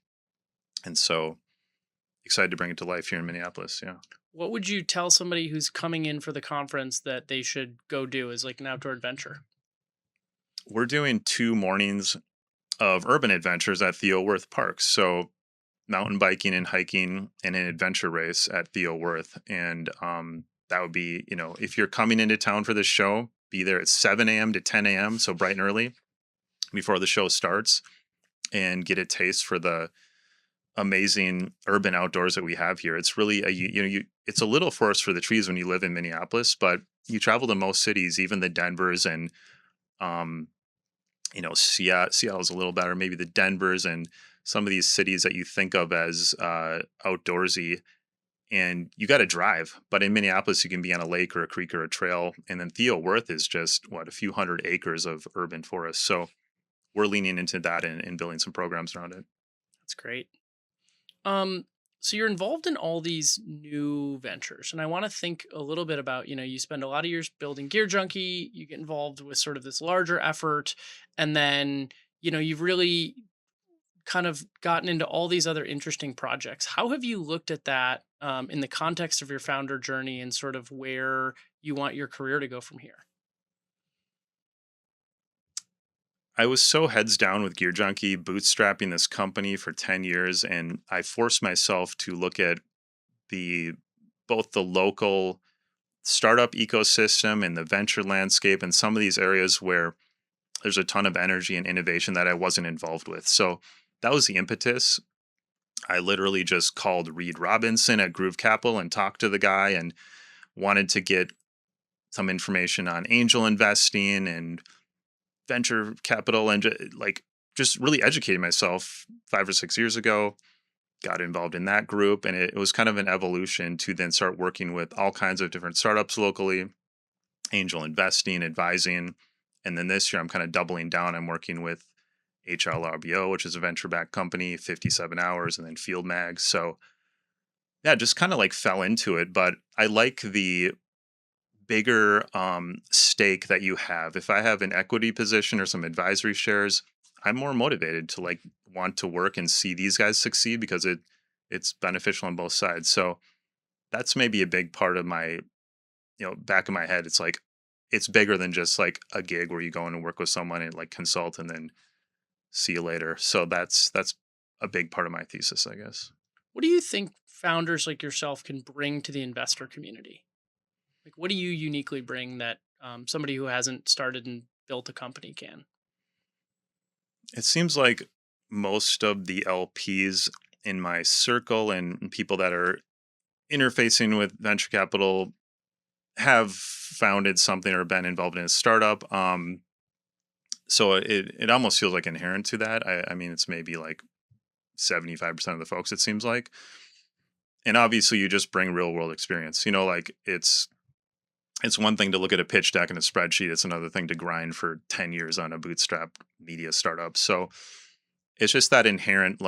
B: And so excited to bring it to life here in Minneapolis. Yeah.
A: What would you tell somebody who's coming in for the conference that they should go do as like an outdoor adventure?
B: We're doing 2 mornings of urban adventures at Theo Worth Park. So mountain biking and hiking and an adventure race at Theo Worth. And that would be, if you're coming into town for this show, be there at 7 a.m. to 10 a.m. So bright and early before the show starts, and get a taste for the amazing urban outdoors that we have here. It's really it's a little forest for the trees when you live in Minneapolis, but you travel to most cities, even the Denvers and Seattle's a little better, maybe the Denvers and some of these cities that you think of as outdoorsy, and you got to drive. But in Minneapolis, you can be on a lake or a creek or a trail. And then Theo Worth is just a few hundred acres of urban forest. So we're leaning into that and building some programs around it.
A: That's great. Um, so you're involved in all these new ventures, and I want to think a little bit about, you spend a lot of years building GearJunkie, you get involved with sort of this larger effort, and then, you've really kind of gotten into all these other interesting projects. How have you looked at that in the context of your founder journey and sort of where you want your career to go from here?
B: I was so heads down with GearJunkie, bootstrapping this company for 10 years, and I forced myself to look at the both the local startup ecosystem and the venture landscape and some of these areas where there's a ton of energy and innovation that I wasn't involved with. So that was the impetus. I literally just called Reed Robinson at Groove Capital and talked to the guy and wanted to get some information on angel investing and venture capital and just really educating myself 5 or 6 years ago. Got involved in that group, and it was kind of an evolution to then start working with all kinds of different startups locally, angel investing, advising. And then this year I'm kind of doubling down. I'm working with HLRBO, which is a venture backed company, 57 hours, and then Field Mag. So yeah, just kind of fell into it. But I like the bigger stake that you have. If I have an equity position or some advisory shares, I'm more motivated to want to work and see these guys succeed because it's beneficial on both sides. So that's maybe a big part of my, back of my head. It's bigger than just a gig where you go in and work with someone and consult and then see you later. So that's a big part of my thesis, I guess.
A: What do you think founders like yourself can bring to the investor community? What do you uniquely bring that somebody who hasn't started and built a company can?
B: It seems like most of the LPs in my circle and people that are interfacing with venture capital have founded something or been involved in a startup. So it almost feels inherent to that. I mean, it's maybe 75% of the folks, it seems like. And obviously you just bring real world experience, it's one thing to look at a pitch deck and a spreadsheet. It's another thing to grind for 10 years on a bootstrap media startup. So it's just that inherent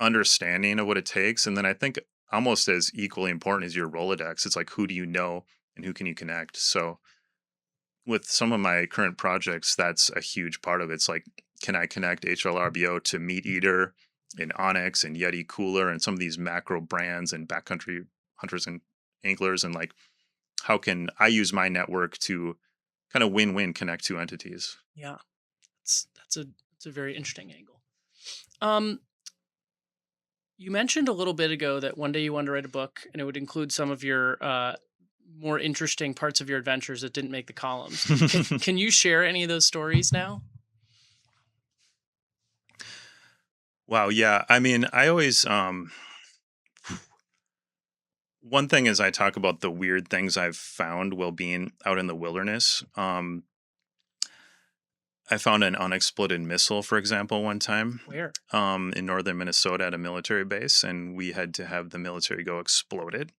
B: understanding of what it takes. And then I think almost as equally important as your Rolodex, it's who do you know and who can you connect? So with some of my current projects, that's a huge part of it. It's can I connect HLRBO to Meat Eater and Onyx and Yeti Cooler and some of these macro brands and backcountry hunters and anglers, and how can I use my network to kind of win-win connect two entities?
A: Yeah, that's a very interesting angle. You mentioned a little bit ago that one day you wanted to write a book, and it would include some of your more interesting parts of your adventures that didn't make the columns. Can you share any of those stories now?
B: Wow, yeah. I mean, I always one thing is I talk about the weird things I've found while being out in the wilderness. I found an unexploded missile, for example, one time.
A: Where?
B: In northern Minnesota at a military base, and we had to have the military go explode it.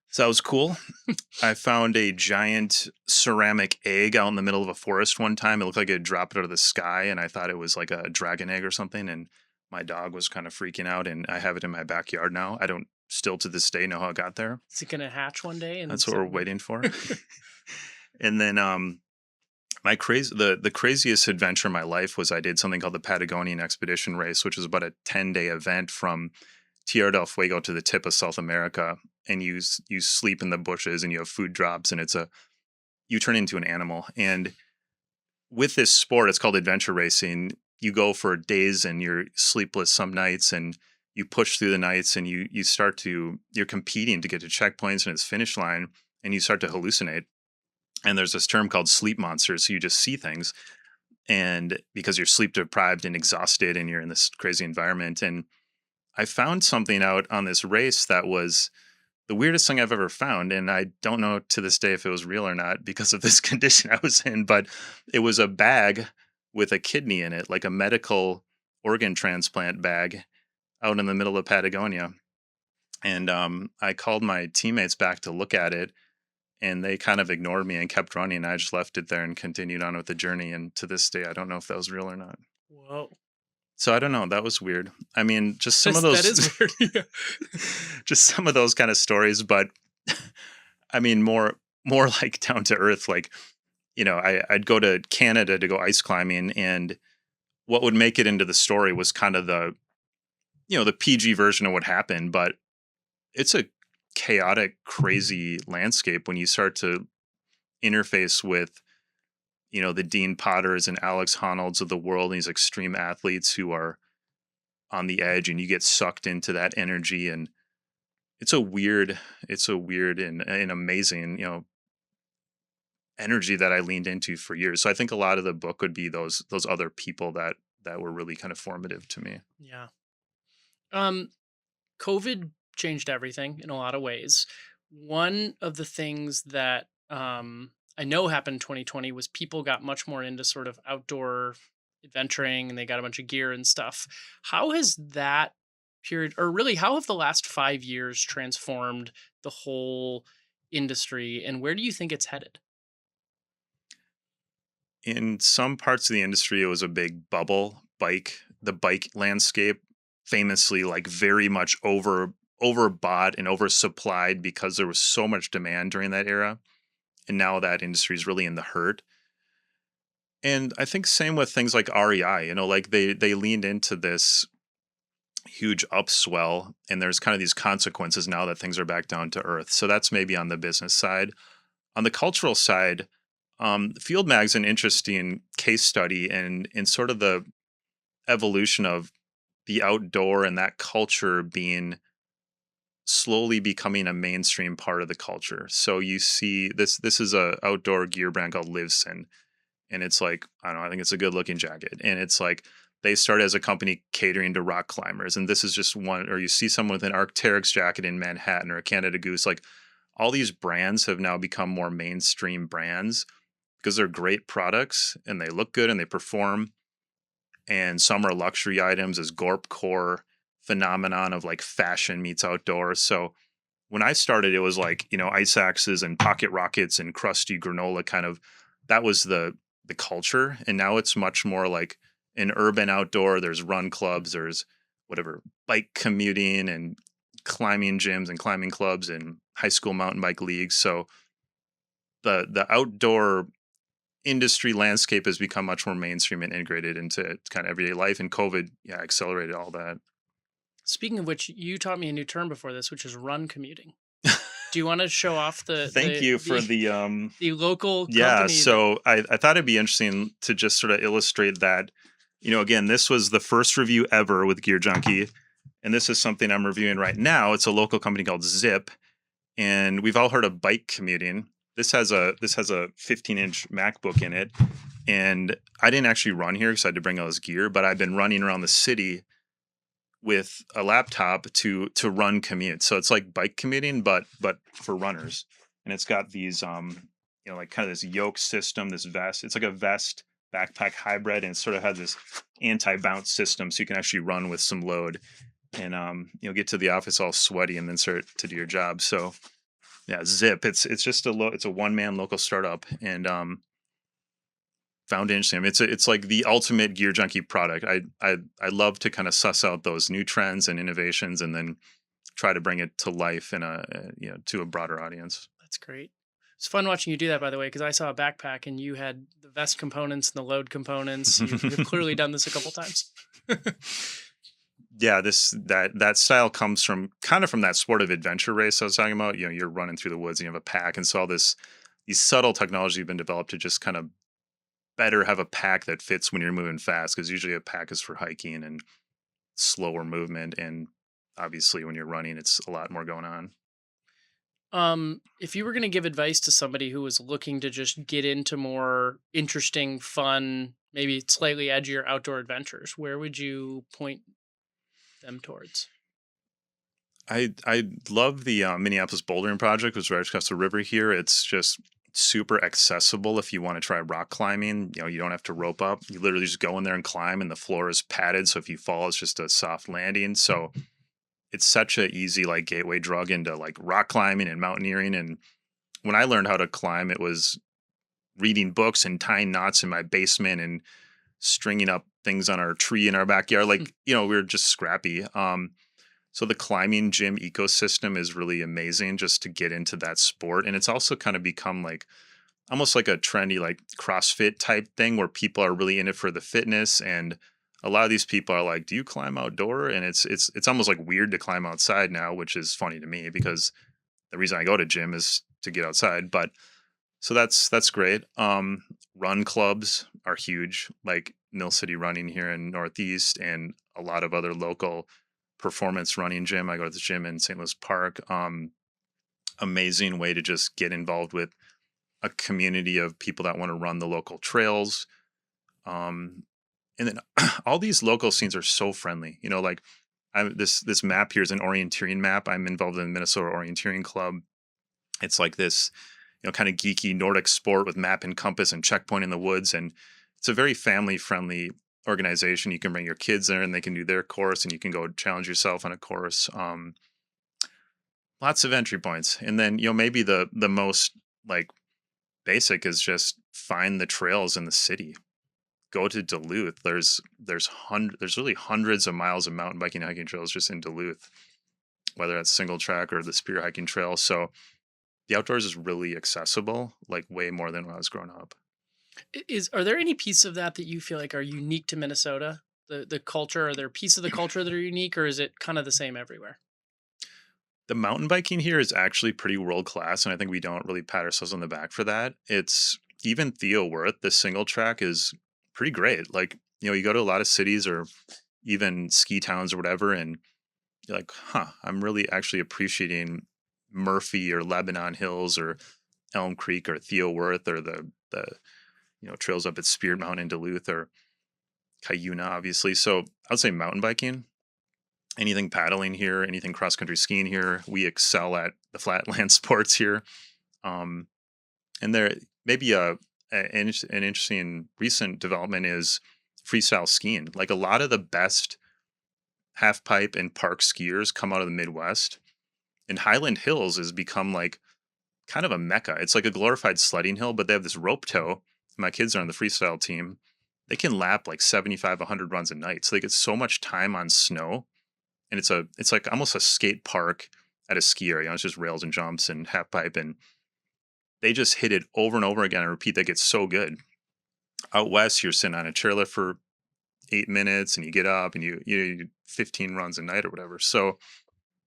B: So that was cool. I found a giant ceramic egg out in the middle of a forest one time. It looked like it dropped out of the sky, and I thought it was like a dragon egg or something, and my dog was kind of freaking out, and I have it in my backyard now. I don't still to this day know how it got there.
A: Is it going to hatch one day? And
B: that's what we're waiting for. And then the craziest adventure in my life was I did something called the Patagonian Expedition Race, which was about a 10-day event from Tierra del Fuego to the tip of South America. And you sleep in the bushes and you have food drops, and you turn into an animal. And with this sport, it's called adventure racing. You go for days and you're sleepless some nights, and you push through the nights, and you're competing to get to checkpoints and its finish line, and you start to hallucinate. And there's this term called sleep monsters. So you just see things, and because you're sleep deprived and exhausted and you're in this crazy environment. And I found something out on this race that was the weirdest thing I've ever found. And I don't know to this day if it was real or not because of this condition I was in, but it was a bag with a kidney in it, like a medical organ transplant bag out in the middle of Patagonia. And I called my teammates back to look at it, and they kind of ignored me and kept running. I just left it there and continued on with the journey. And to this day, I don't know if that was real or not.
A: Whoa.
B: So I don't know. That was weird. I mean, just some of
A: That
B: those,
A: is weird. Yeah.
B: just some of those kind of stories. But I mean, more like down to earth. Like, I'd go to Canada to go ice climbing, and what would make it into the story was kind of the PG version of what happened. But it's a chaotic, crazy landscape when you start to interface with, the Dean Potters and Alex Honolds of the world, and these extreme athletes who are on the edge, and you get sucked into that energy. And it's a weird and amazing, energy that I leaned into for years. So I think a lot of the book would be those other people that were really kind of formative to me.
A: Yeah. Um, COVID changed everything in a lot of ways. One of the things that I know happened in 2020 was people got much more into sort of outdoor adventuring, and they got a bunch of gear and stuff. How has that period, or really, how have the last 5 years transformed the whole industry, and where do you think it's headed?
B: In some parts of the industry, it was a big bubble. The bike landscape, famously, like very much overbought and oversupplied because there was so much demand during that era. And now that industry is really in the hurt. And I think same with things like REI, like they leaned into this huge upswell, and there's kind of these consequences now that things are back down to earth. So that's maybe on the business side. On the cultural side, Field Mag's an interesting case study in sort of the evolution of the outdoor and that culture being slowly becoming a mainstream part of the culture. So you see this is a outdoor gear brand called Liveson, and it's like, I don't know, I think it's a good looking jacket, and it's like they started as a company catering to rock climbers, and this is just one. Or you see someone with an Arc'teryx jacket in Manhattan, or a Canada Goose. Like, all these brands have now become more mainstream brands because they're great products and they look good and they perform. And some are luxury items, as Gorp core phenomenon of like fashion meets outdoors. So when I started, it was like, ice axes and pocket rockets and crusty granola kind of, that was the culture. And now it's much more like an urban outdoor. There's run clubs, there's whatever, bike commuting and climbing gyms and climbing clubs and high school mountain bike leagues. So the outdoor industry landscape has become much more mainstream and integrated into kind of everyday life. And COVID, yeah, accelerated all that.
A: Speaking of which, you taught me a new term before this, which is run commuting. Do you want to show off the
B: Thank you for the
A: the local
B: yeah.
A: company?
B: So I thought it'd be interesting to just sort of illustrate that. Again, this was the first review ever with GearJunkie, and this is something I'm reviewing right now. It's a local company called Zip, and we've all heard of bike commuting. This has a 15-inch MacBook in it, and I didn't actually run here because I had to bring all this gear, but I've been running around the city with a laptop to run commute. So it's like bike commuting, but for runners. And it's got these like kind of this yoke system, this vest. It's like a vest backpack hybrid, and it sort of has this anti-bounce system, so you can actually run with some load and get to the office all sweaty and then start to do your job. So yeah, Zip. It's just it's a one-man local startup, and found it interesting. I mean, it's like the ultimate GearJunkie product. I love to kind of suss out those new trends and innovations, and then try to bring it to life in to a broader audience.
A: That's great. It's fun watching you do that, by the way, because I saw a backpack and you had the vest components and the load components. You've clearly done this a couple times.
B: Yeah, that style comes from that sport of adventure race I was talking about. You're running through the woods and you have a pack, and so all these subtle technology have been developed to just kind of better have a pack that fits when you're moving fast, because usually a pack is for hiking and slower movement, and obviously when you're running, it's a lot more going on.
A: If you were going to give advice to somebody who was looking to just get into more interesting, fun, maybe slightly edgier outdoor adventures, where would you point them towards?
B: I love the Minneapolis bouldering project, which is right across the river here. It's super accessible if you want to try rock climbing. You don't have to rope up. You literally just go in there and climb, and the floor is padded. So if you fall, it's just a soft landing. So it's such a easy like gateway drug into like rock climbing and mountaineering. And when I learned how to climb, it was reading books and tying knots in my basement and stringing up things on our tree in our backyard. Like, we were just scrappy. So the climbing gym ecosystem is really amazing just to get into that sport. And it's also kind of become like almost like a trendy, like CrossFit type thing where people are really in it for the fitness. And a lot of these people are like, do you climb outdoor? And it's almost like weird to climb outside now, which is funny to me because the reason I go to gym is to get outside. But so that's great. Run clubs are huge, like Mill City Running here in Northeast and a lot of other local performance running gym. I go to the gym in St. Louis Park. Amazing way to just get involved with a community of people that want to run the local trails. And then all these local scenes are so friendly. Like this map here is an orienteering map. I'm involved in the Minnesota Orienteering Club. It's like this, kind of geeky Nordic sport with map and compass and checkpoint in the woods. And it's a very family friendly organization. You can bring your kids there and they can do their course and you can go challenge yourself on a course. Lots of entry points. And then, maybe the most like basic is just find the trails in the city. Go to Duluth. There's really hundreds of miles of mountain biking and hiking trails just in Duluth, whether that's single track or the spear hiking trail. So the outdoors is really accessible, like way more than when I was growing up.
A: Are there any pieces of that that you feel like are unique to Minnesota? The culture, are there pieces of the culture that are unique, or is it kind of the same everywhere?
B: The mountain biking here is actually pretty world class, and I think we don't really pat ourselves on the back for that. It's even Theo Wirth, the single track is pretty great. Like, you go to a lot of cities or even ski towns or whatever, and you're like, I'm really actually appreciating Murphy or Lebanon Hills or Elm Creek or Theo Wirth or the trails up at Spear Mountain in Duluth or Cuyuna, obviously. So I would say mountain biking, anything paddling here, anything cross country skiing here. We excel at the flatland sports here. And there maybe an interesting recent development is freestyle skiing. Like a lot of the best half pipe and park skiers come out of the Midwest. And Highland Hills has become like kind of a mecca. It's like a glorified sledding hill, but they have this rope tow. My kids are on the freestyle team. They can lap like 75, 100 runs a night. So they get so much time on snow. And it's like almost a skate park at a ski area. It's just rails and jumps and half pipe. And they just hit it over and over again and repeat. That gets so good. Out west, you're sitting on a chairlift for 8 minutes and you get up and you do 15 runs a night or whatever. So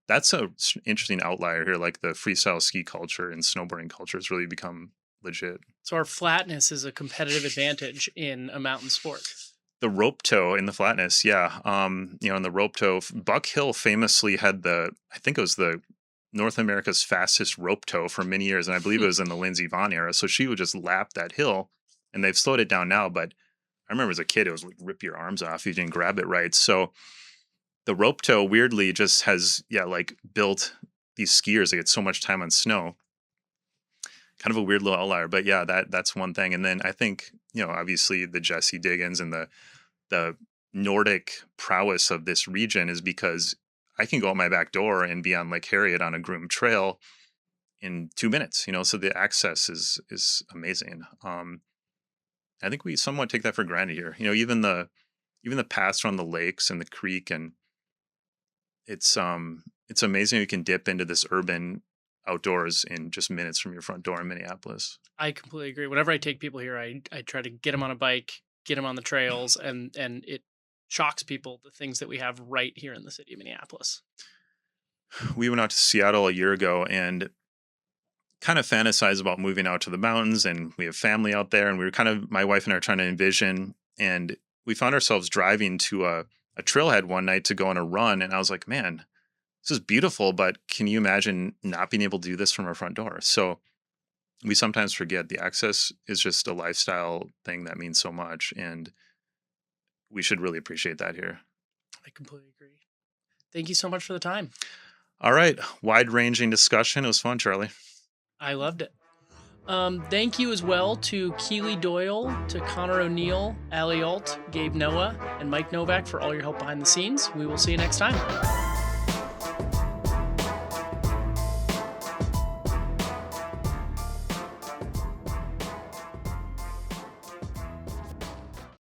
B: that's a interesting outlier here. Like the freestyle ski culture and snowboarding culture has really become legit.
A: So our flatness is a competitive advantage in a mountain sport.
B: The rope tow in the flatness, yeah. In the rope tow, Buck Hill famously had I think it was the North America's fastest rope tow for many years, and I believe it was in the Lindsey Vonn era. So she would just lap that hill, and they've slowed it down now. But I remember as a kid, it was like rip your arms off if you didn't grab it right. So the rope tow weirdly just has, built these skiers that get so much time on snow. Kind of a weird little outlier, but yeah, that's one thing. And then I think, obviously the Jesse Diggins and the Nordic prowess of this region is because I can go out my back door and be on Lake Harriet on a groomed trail in 2 minutes, so the access is amazing. I think we somewhat take that for granted here. Even the paths around the lakes and the creek, and it's amazing you can dip into this urban outdoors in just minutes from your front door in Minneapolis.
A: I completely agree. Whenever I take people here, I try to get them on a bike, get them on the trails, and it shocks people the things that we have right here in the city of Minneapolis.
B: We went out to Seattle a year ago and kind of fantasized about moving out to the mountains, and we have family out there, and we were my wife and I are trying to envision, and we found ourselves driving to a trailhead one night to go on a run, and I was like, man, this is beautiful, but can you imagine not being able to do this from our front door? So we sometimes forget the access is just a lifestyle thing that means so much, and we should really appreciate that here.
A: I completely agree. Thank you so much for the time.
B: All right. Wide-ranging discussion. It was fun, Charlie.
A: I loved it. Thank you as well to Keely Doyle, to Connor O'Neill, Ali Alt, Gabe Noah, and Mike Novak for all your help behind the scenes. We will see you next time.